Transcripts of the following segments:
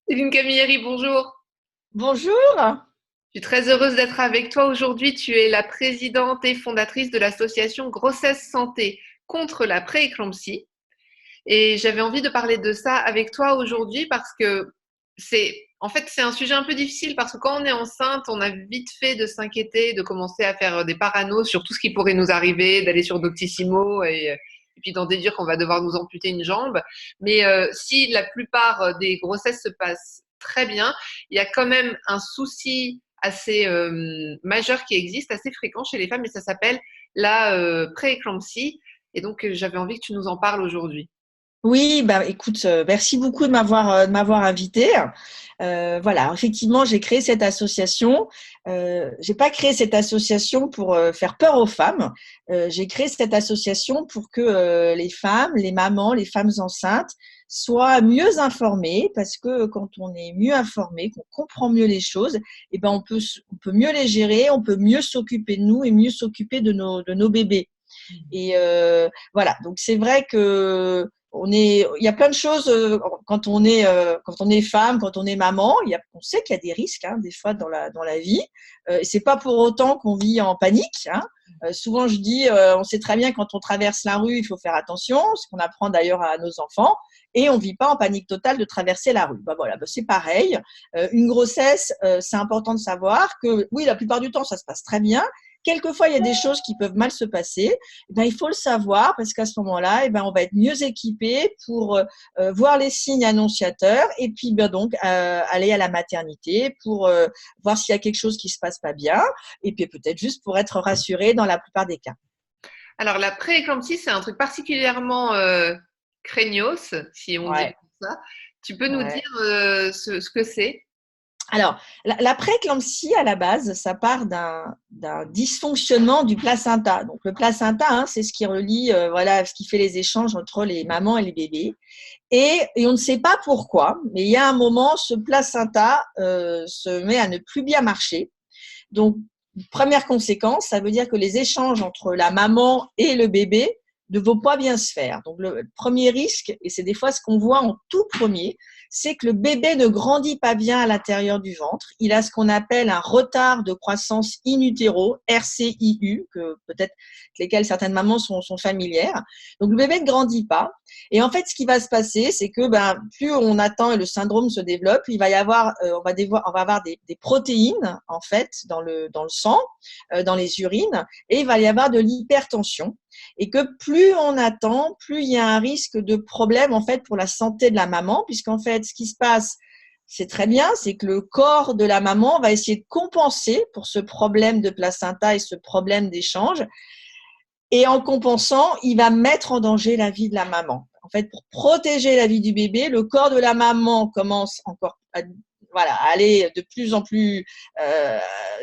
Céline Camilleri, bonjour. Bonjour. Je suis très heureuse d'être avec toi aujourd'hui. Tu es la présidente et fondatrice de l'association Grossesse Santé contre la prééclampsie. Et j'avais envie de parler de ça avec toi aujourd'hui parce que c'est un sujet un peu difficile parce que quand on est enceinte, on a vite fait de s'inquiéter, de commencer à faire des paranos sur tout ce qui pourrait nous arriver, d'aller sur Doctissimo et puis d'en déduire qu'on va devoir nous amputer une jambe. Mais si la plupart des grossesses se passent très bien, il y a quand même un souci assez majeur qui existe, assez fréquent chez les femmes, et ça s'appelle la prééclampsie. Et donc, j'avais envie que tu nous en parles aujourd'hui. Oui, bah écoute, merci beaucoup de m'avoir invitée. Voilà, effectivement, j'ai créé cette association. J'ai pas créé cette association pour faire peur aux femmes. J'ai créé cette association pour que les femmes, les mamans, les femmes enceintes soient mieux informées, parce que quand on est mieux informé, qu'on comprend mieux les choses, eh ben on peut mieux les gérer, on peut mieux s'occuper de nous et mieux s'occuper de nos bébés. Et voilà, donc c'est vrai que il y a plein de choses quand on est femme, quand on est maman, on sait qu'il y a des risques hein, des fois dans la vie. C'est pas pour autant qu'on vit en panique. Hein. Souvent je dis, on sait très bien quand on traverse la rue, il faut faire attention, ce qu'on apprend d'ailleurs à nos enfants. Et on vit pas en panique totale de traverser la rue. Bah voilà, bah c'est pareil. Une grossesse, c'est important de savoir que oui, la plupart du temps, ça se passe très bien. Quelquefois, il y a des choses qui peuvent mal se passer. Eh ben, il faut le savoir parce qu'à ce moment-là, eh ben, on va être mieux équipé pour voir les signes annonciateurs et puis ben, donc aller à la maternité pour voir s'il y a quelque chose qui se passe pas bien et puis peut-être juste pour être rassuré dans la plupart des cas. Alors, la prééclampsie, c'est un truc particulièrement craignos, si on dit Ouais, comme ça. Tu peux nous dire ouais. ce que c'est? Alors, la prééclampsie, à la base, ça part d'un dysfonctionnement du placenta. Donc, le placenta, hein, c'est ce qui relie, voilà, ce qui fait les échanges entre les mamans et les bébés. Et on ne sait pas pourquoi, mais il y a un moment, ce placenta se met à ne plus bien marcher. Donc, première conséquence, ça veut dire que les échanges entre la maman et le bébé ne vont pas bien se faire. Donc, le premier risque, et c'est des fois ce qu'on voit en tout premier, c'est que le bébé ne grandit pas bien à l'intérieur du ventre. Il a ce qu'on appelle un retard de croissance in utero, RCIU, que peut-être lesquels certaines mamans sont familières. Donc, le bébé ne grandit pas. Et en fait, ce qui va se passer, c'est que plus on attend et le syndrome se développe, il va y avoir, on va avoir des protéines en fait dans le sang, dans les urines, et il va y avoir de l'hypertension. Et que plus on attend, plus il y a un risque de problème en fait pour la santé de la maman, puisqu'en fait, ce qui se passe, c'est très bien, c'est que le corps de la maman va essayer de compenser pour ce problème de placenta et ce problème d'échange. Et en compensant, il va mettre en danger la vie de la maman. En fait, pour protéger la vie du bébé, le corps de la maman commence encore à, voilà, à aller de plus en plus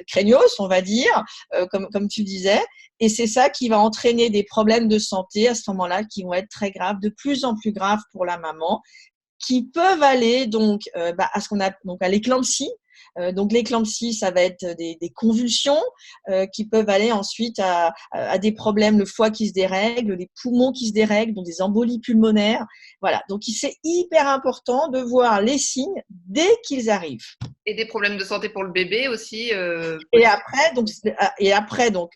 craignos, on va dire, comme tu disais. Et c'est ça qui va entraîner des problèmes de santé à ce moment-là qui vont être très graves, de plus en plus graves pour la maman, qui peuvent aller donc à ce qu'on a donc à l'éclampsie. Donc l'éclampsie, ça va être des convulsions qui peuvent aller ensuite à des problèmes, le foie qui se dérègle, les poumons qui se dérèglent, donc des embolies pulmonaires. Voilà, donc c'est hyper important de voir les signes dès qu'ils arrivent. Et des problèmes de santé pour le bébé aussi Et possibles. après, donc,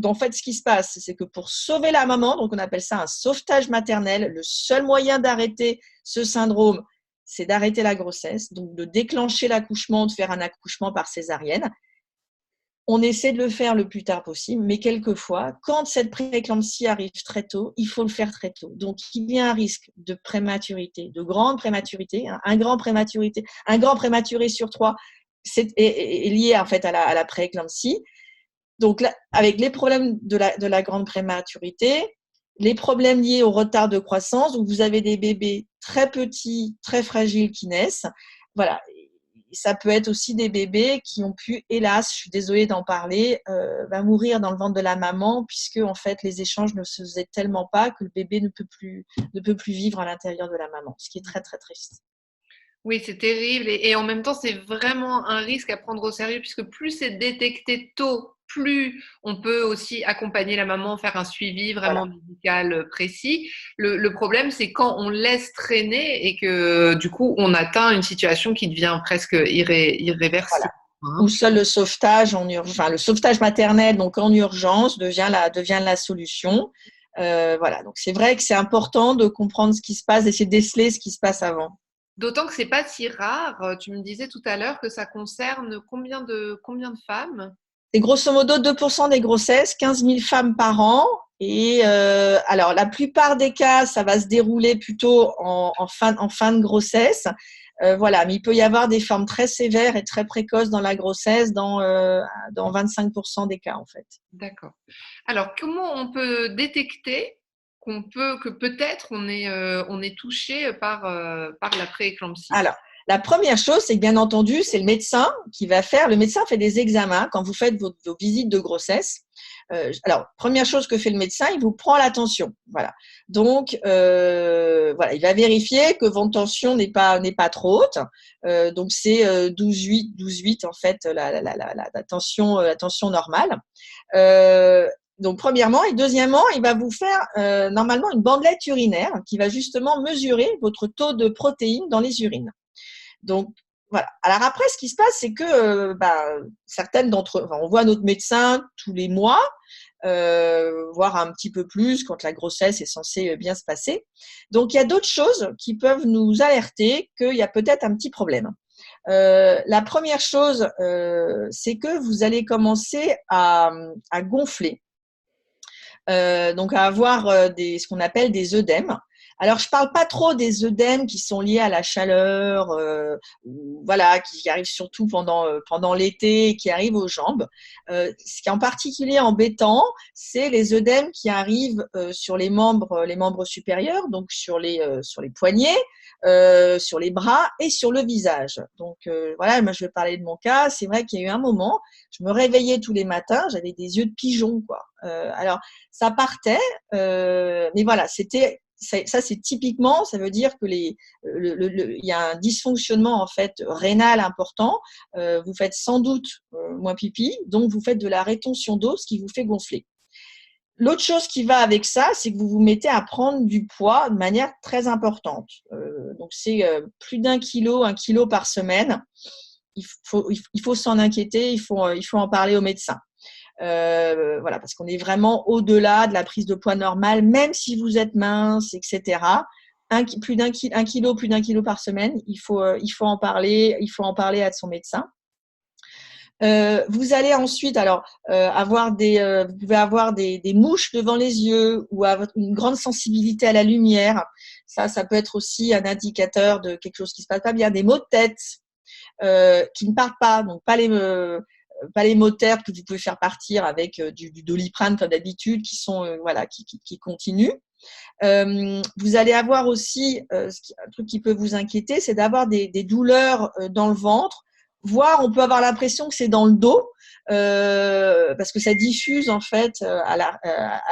en fait, ce qui se passe, c'est que pour sauver la maman, donc on appelle ça un sauvetage maternel, le seul moyen d'arrêter ce syndrome, c'est d'arrêter la grossesse, donc de déclencher l'accouchement, de faire un accouchement par césarienne. On essaie de le faire le plus tard possible, mais quelquefois, quand cette prééclampsie arrive très tôt, il faut le faire très tôt. Donc, il y a un risque de prématurité, de grande prématurité, hein, un grand prématuré sur trois est lié en fait à la prééclampsie. Donc, là, avec les problèmes de la grande prématurité, les problèmes liés au retard de croissance, donc vous avez des bébés très petits, très fragiles qui naissent. Voilà. Ça peut être aussi des bébés qui ont pu, hélas, je suis désolée d'en parler, mourir dans le ventre de la maman, puisque en fait les échanges ne se faisaient tellement pas que le bébé ne peut plus vivre à l'intérieur de la maman, ce qui est très très triste. Oui, c'est terrible et en même temps, c'est vraiment un risque à prendre au sérieux puisque plus c'est détecté tôt, plus on peut aussi accompagner la maman, faire un suivi vraiment médical précis. Le problème, c'est quand on laisse traîner et que du coup, on atteint une situation qui devient presque irréversible. Ou seul le sauvetage le sauvetage maternel, donc en urgence, devient la solution. Voilà. Donc c'est vrai que c'est important de comprendre ce qui se passe, d'essayer de déceler ce qui se passe avant. D'autant que c'est pas si rare. Tu me disais tout à l'heure que ça concerne combien de femmes? C'est grosso modo 2% des grossesses, 15 000 femmes par an. Et alors, la plupart des cas, ça va se dérouler plutôt en fin de grossesse. Voilà, mais il peut y avoir des formes très sévères et très précoces dans la grossesse, dans 25% des cas, en fait. D'accord. Alors, comment on peut détecter que peut-être on est touché par la prééclampsie? Alors, la première chose, c'est que bien entendu, c'est le médecin qui va faire. Le médecin fait des examens quand vous faites vos visites de grossesse. Alors, première chose que fait le médecin, il vous prend la tension. Voilà. Donc, voilà, il va vérifier que votre tension n'est pas trop haute. Donc, c'est 12,8 en fait la tension normale. Donc, premièrement. Et deuxièmement, il va vous faire normalement une bandelette urinaire qui va justement mesurer votre taux de protéines dans les urines. Donc, voilà. Alors après, ce qui se passe, c'est que certaines on voit notre médecin tous les mois, voire un petit peu plus quand la grossesse est censée bien se passer. Donc, il y a d'autres choses qui peuvent nous alerter qu'il y a peut-être un petit problème. La première chose, c'est que vous allez commencer à gonfler, donc à avoir ce qu'on appelle des œdèmes. Alors, je parle pas trop des œdèmes qui sont liés à la chaleur, voilà, qui arrivent surtout pendant l'été et qui arrivent aux jambes. Ce qui est en particulier embêtant, c'est les œdèmes qui arrivent sur les membres supérieurs, donc sur les poignets, sur les bras et sur le visage. Donc voilà, moi je vais parler de mon cas. C'est vrai qu'il y a eu un moment, je me réveillais tous les matins, j'avais des yeux de pigeon, quoi. Alors ça partait, mais voilà, ça, c'est typiquement, ça veut dire que il y a un dysfonctionnement en fait rénal important. Vous faites sans doute moins pipi, donc vous faites de la rétention d'eau, ce qui vous fait gonfler. L'autre chose qui va avec ça, c'est que vous vous mettez à prendre du poids de manière très importante. Donc c'est plus d'1 kilo par semaine. Il faut s'en inquiéter, il faut en parler au médecin. Voilà, parce qu'on est vraiment au-delà de la prise de poids normale, même si vous êtes mince, etc. Plus d'un kilo par semaine, il faut en parler à son médecin. Vous allez ensuite vous pouvez avoir des mouches devant les yeux ou une grande sensibilité à la lumière. Ça peut être aussi un indicateur de quelque chose qui se passe pas bien. Des maux de tête qui ne partent pas, donc pas les maux de tête que vous pouvez faire partir avec du Doliprane comme d'habitude, qui sont qui continuent. Vous allez avoir aussi un truc qui peut vous inquiéter, c'est d'avoir des douleurs dans le ventre, voire on peut avoir l'impression que c'est dans le dos, parce que ça diffuse en fait à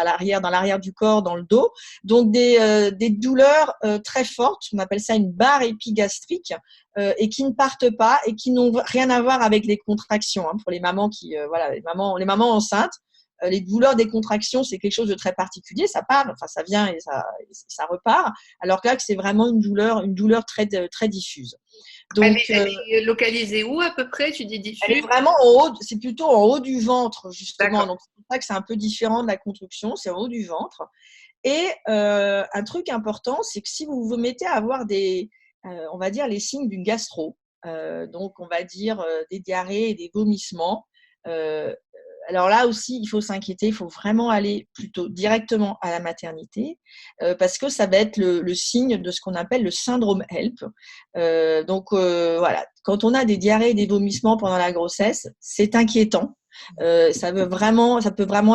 l'arrière, dans l'arrière du corps, dans le dos. Donc des douleurs très fortes, on appelle ça une barre épigastrique, et qui ne partent pas et qui n'ont rien à voir avec les contractions. Pour les mamans les mamans enceintes. Les douleurs des contractions, c'est quelque chose de très particulier. Ça part, enfin ça vient et ça repart. Alors que là, c'est vraiment une douleur très très diffuse. Donc, elle est localisée où à peu près? Tu dis diffuse? Elle est vraiment en haut. C'est plutôt en haut du ventre justement. D'accord. Donc c'est pour ça que c'est un peu différent de la contraction. C'est en haut du ventre. Et un truc important, c'est que si vous vous mettez à avoir on va dire les signes d'une gastro, donc on va dire des diarrhées et des vomissements. Alors là aussi, il faut s'inquiéter, il faut vraiment aller plutôt directement à la maternité parce que ça va être le signe de ce qu'on appelle le syndrome HELP. Donc voilà, quand on a des diarrhées et des vomissements pendant la grossesse, c'est inquiétant. Ça peut vraiment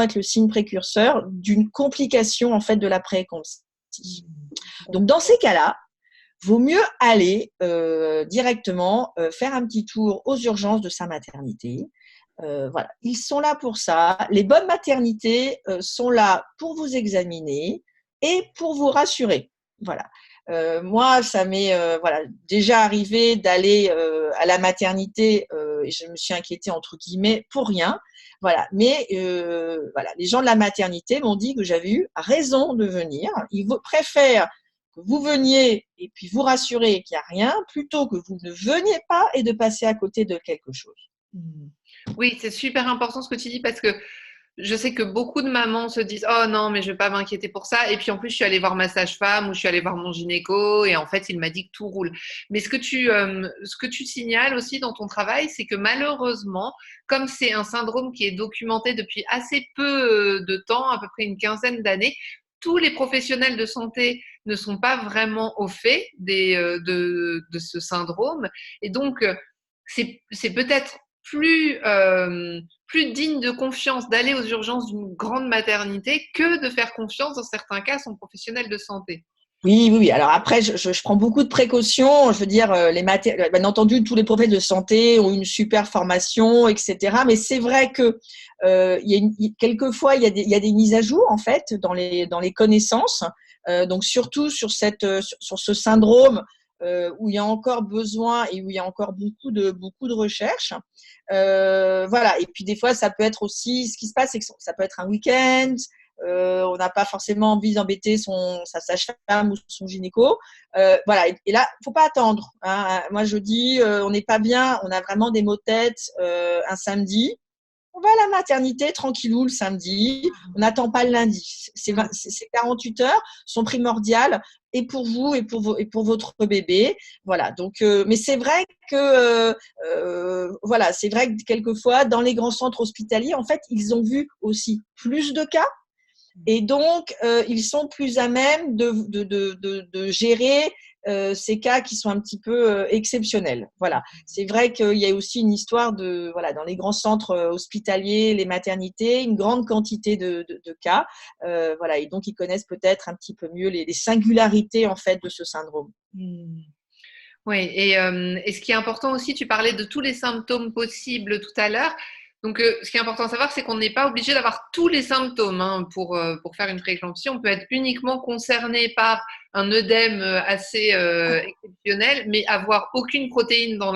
être le signe précurseur d'une complication en fait de la prééclampsie. Donc dans ces cas-là, vaut mieux aller directement faire un petit tour aux urgences de sa maternité. Voilà, ils sont là pour ça. Les bonnes maternités sont là pour vous examiner et pour vous rassurer. Voilà. Moi, ça m'est déjà arrivé d'aller à la maternité et je me suis inquiétée entre guillemets pour rien. Voilà. Mais voilà, les gens de la maternité m'ont dit que j'avais eu raison de venir. Ils préfèrent que vous veniez et puis vous rassurer qu'il n'y a rien, plutôt que vous ne veniez pas et de passer à côté de quelque chose. Oui, c'est super important ce que tu dis parce que je sais que beaucoup de mamans se disent oh non, mais je vais pas m'inquiéter pour ça. Et puis en plus, je suis allée voir ma sage-femme ou je suis allée voir mon gynéco et en fait, il m'a dit que tout roule. Mais ce que tu signales aussi dans ton travail, c'est que malheureusement, comme c'est un syndrome qui est documenté depuis assez peu de temps, à peu près une quinzaine d'années, tous les professionnels de santé ne sont pas vraiment au fait de ce syndrome. Et donc, c'est peut-être plus digne de confiance d'aller aux urgences d'une grande maternité que de faire confiance, dans certains cas, à son professionnel de santé. Oui, oui, oui. Alors après, je prends beaucoup de précautions. Je veux dire, bien entendu, tous les professionnels de santé ont une super formation, etc. Mais c'est vrai que quelquefois, il y a des mises à jour en fait dans les connaissances. Donc surtout sur ce syndrome où il y a encore besoin et où il y a encore beaucoup de recherches. Voilà. Et puis des fois, ça peut être aussi, ce qui se passe, c'est que ça peut être un week-end. On n'a pas forcément envie d'embêter sa sage-femme ou son gynéco. Voilà. Et là, faut pas attendre. Hein. Moi, je dis, on n'est pas bien. On a vraiment des maux de tête un samedi. On va à la maternité tranquillou le samedi. On n'attend pas le lundi. Ces 48 heures sont primordiales et pour vous et pour votre bébé. Voilà. Donc, mais c'est vrai que voilà, c'est vrai que quelquefois dans les grands centres hospitaliers, en fait, ils ont vu aussi plus de cas. Et donc, ils sont plus à même de gérer ces cas qui sont un petit peu exceptionnels. Voilà. C'est vrai qu'il y a aussi une histoire voilà, dans les grands centres hospitaliers, les maternités, une grande quantité de cas. Voilà. Et donc, ils connaissent peut-être un petit peu mieux les singularités, en fait, de ce syndrome. Oui, et ce qui est important aussi, tu parlais de tous les symptômes possibles tout à l'heure. Donc, ce qui est important à savoir, c'est qu'on n'est pas obligé d'avoir tous les symptômes pour faire une prééclampsie. On peut être uniquement concerné par un œdème assez exceptionnel, mais avoir aucune protéine dans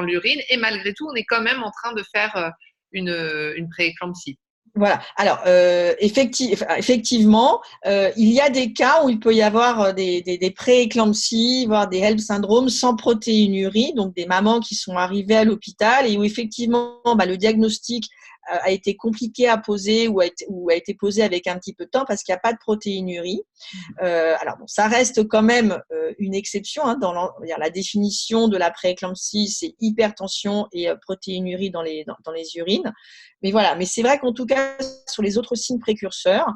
l'urine. Et malgré tout, on est quand même en train de faire une prééclampsie. Voilà. Alors, effectivement, il y a des cas où il peut y avoir des prééclampsies, voire des HELLP syndromes sans protéinurie, donc des mamans qui sont arrivées à l'hôpital et où effectivement, le diagnostic a été compliqué à poser ou a été posé avec un petit peu de temps parce qu'il n'y a pas de protéinurie. Alors bon, ça reste quand même une exception hein, dans la définition de la prééclampsie, c'est hypertension et protéinurie dans les urines. Mais voilà, mais c'est vrai qu'en tout cas sur les autres signes précurseurs,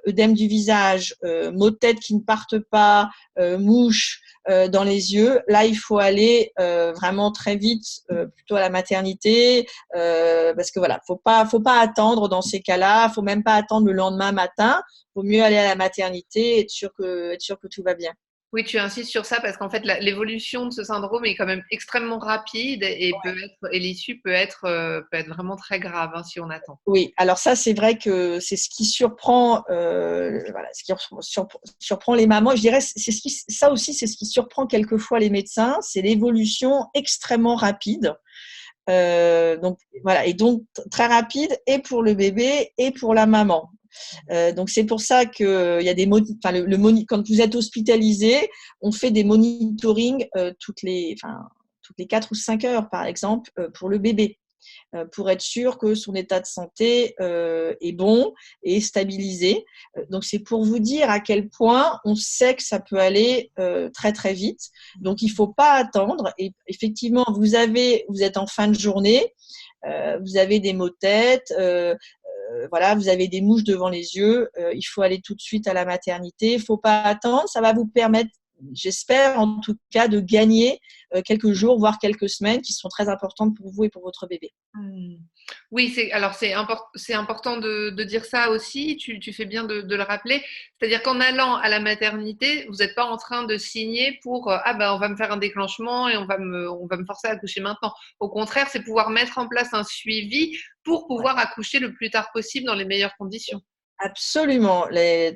œdème du visage, maux de tête qui ne partent pas, mouches dans les yeux, là il faut aller vraiment très vite plutôt à la maternité parce que voilà, faut pas attendre dans ces cas-là, faut même pas attendre le lendemain matin. Vaut mieux aller à la maternité et être sûr que tout va bien. Oui, tu insistes sur ça parce qu'en fait, l'évolution de ce syndrome est quand même extrêmement rapide et l'issue peut être vraiment très grave hein, si on attend. Oui, alors ça, c'est vrai que c'est ce qui surprend, voilà, ce qui surprend les mamans. Je dirais, ça aussi, c'est ce qui surprend quelquefois les médecins, c'est l'évolution extrêmement rapide. Donc voilà, et donc très rapide et pour le bébé et pour la maman. Donc c'est pour ça que il y a quand vous êtes hospitalisé, on fait des monitorings toutes les 4 ou 5 heures par exemple pour le bébé. Pour être sûr que son état de santé est bon et stabilisé. Donc, c'est pour vous dire à quel point on sait que ça peut aller très, très vite. Donc, il ne faut pas attendre. Et effectivement, vous êtes en fin de journée, vous avez des maux de tête, voilà, vous avez des mouches devant les yeux, il faut aller tout de suite à la maternité. Il ne faut pas attendre. Ça va vous permettre, j'espère en tout cas, de gagner quelques jours, voire quelques semaines qui sont très importantes pour vous et pour votre bébé. Oui, c'est important de dire ça aussi. Tu fais bien de le rappeler. C'est-à-dire qu'en allant à la maternité, vous n'êtes pas en train de signer pour on va me faire un déclenchement et on va me forcer à accoucher maintenant. Au contraire, c'est pouvoir mettre en place un suivi pour pouvoir accoucher le plus tard possible dans les meilleures conditions. Absolument. Le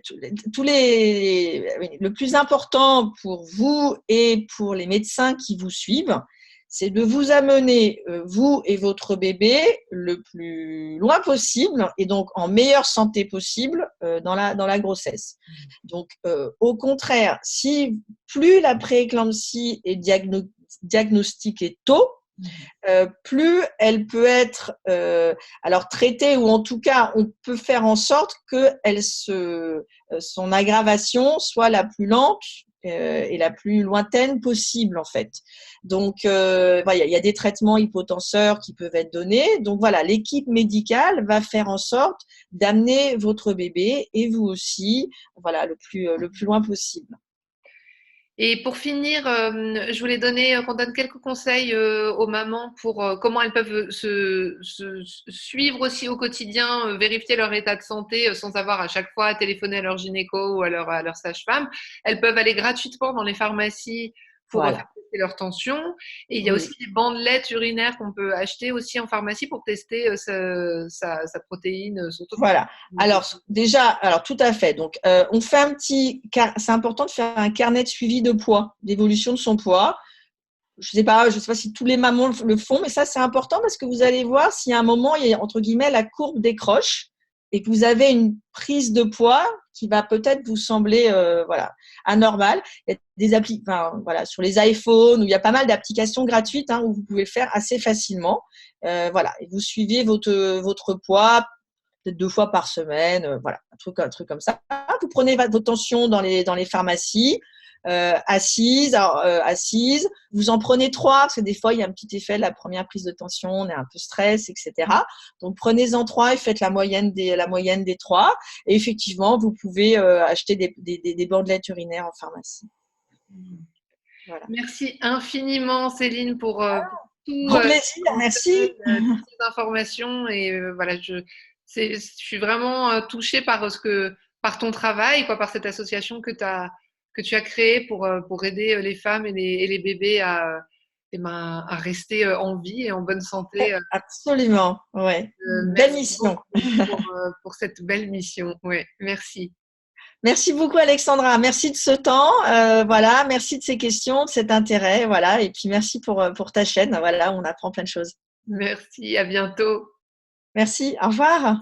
plus important pour vous et pour les médecins qui vous suivent, c'est de vous amener, vous et votre bébé, le plus loin possible et donc en meilleure santé possible dans la grossesse. Donc, au contraire, si plus la prééclampsie est diagnostiquée tôt, plus elle peut être alors traitée, ou en tout cas on peut faire en sorte que son aggravation soit la plus lente et la plus lointaine possible en fait. Donc voilà, il y a des traitements hypotenseurs qui peuvent être donnés. Donc voilà, l'équipe médicale va faire en sorte d'amener votre bébé et vous aussi, voilà, le plus loin possible. Et pour finir, je voulais qu'on donne quelques conseils aux mamans pour comment elles peuvent se suivre aussi au quotidien, vérifier leur état de santé sans avoir à chaque fois à téléphoner à leur gynéco ou à leur sage-femme. Elles peuvent aller gratuitement dans les pharmacies pour faire Voilà. tester leur tension. Et il y a Oui. aussi des bandelettes urinaires qu'on peut acheter aussi en pharmacie pour tester sa protéine, son taux de Voilà. protéine. Alors déjà, alors tout à fait. Donc, on fait c'est important de faire un carnet de suivi de poids, d'évolution de son poids. Je sais pas si tous les mamans le font, mais ça c'est important parce que vous allez voir si à un moment il y a entre guillemets la courbe décroche et que vous avez une prise de poids qui va peut-être vous sembler voilà anormale. Il y a des voilà, sur les iPhones où il y a pas mal d'applications gratuites où vous pouvez le faire assez facilement. Voilà, et vous suivez votre poids peut-être 2 fois par semaine, voilà, un truc comme ça. Vous prenez votre tension dans les pharmacies, assise. Vous en prenez 3, parce que des fois, il y a un petit effet de la première prise de tension, on est un peu stress, etc. Donc, prenez-en 3 et faites la moyenne des 3. Et effectivement, vous pouvez acheter des bandelettes urinaires en pharmacie. Voilà. Merci infiniment, Céline, pour tout, Grand plaisir, merci. toutes ces informations. Et voilà, je suis vraiment touchée par ton travail, quoi, par cette association que tu as créée pour aider les femmes et les bébés à rester en vie et en bonne santé. Absolument, ouais. Belle Merci mission. beaucoup pour cette belle mission. Ouais, merci. Merci beaucoup Alexandra, merci de ce temps, voilà, merci de ces questions, de cet intérêt, voilà, et puis merci pour ta chaîne, voilà, on apprend plein de choses. Merci, à bientôt. Merci, au revoir.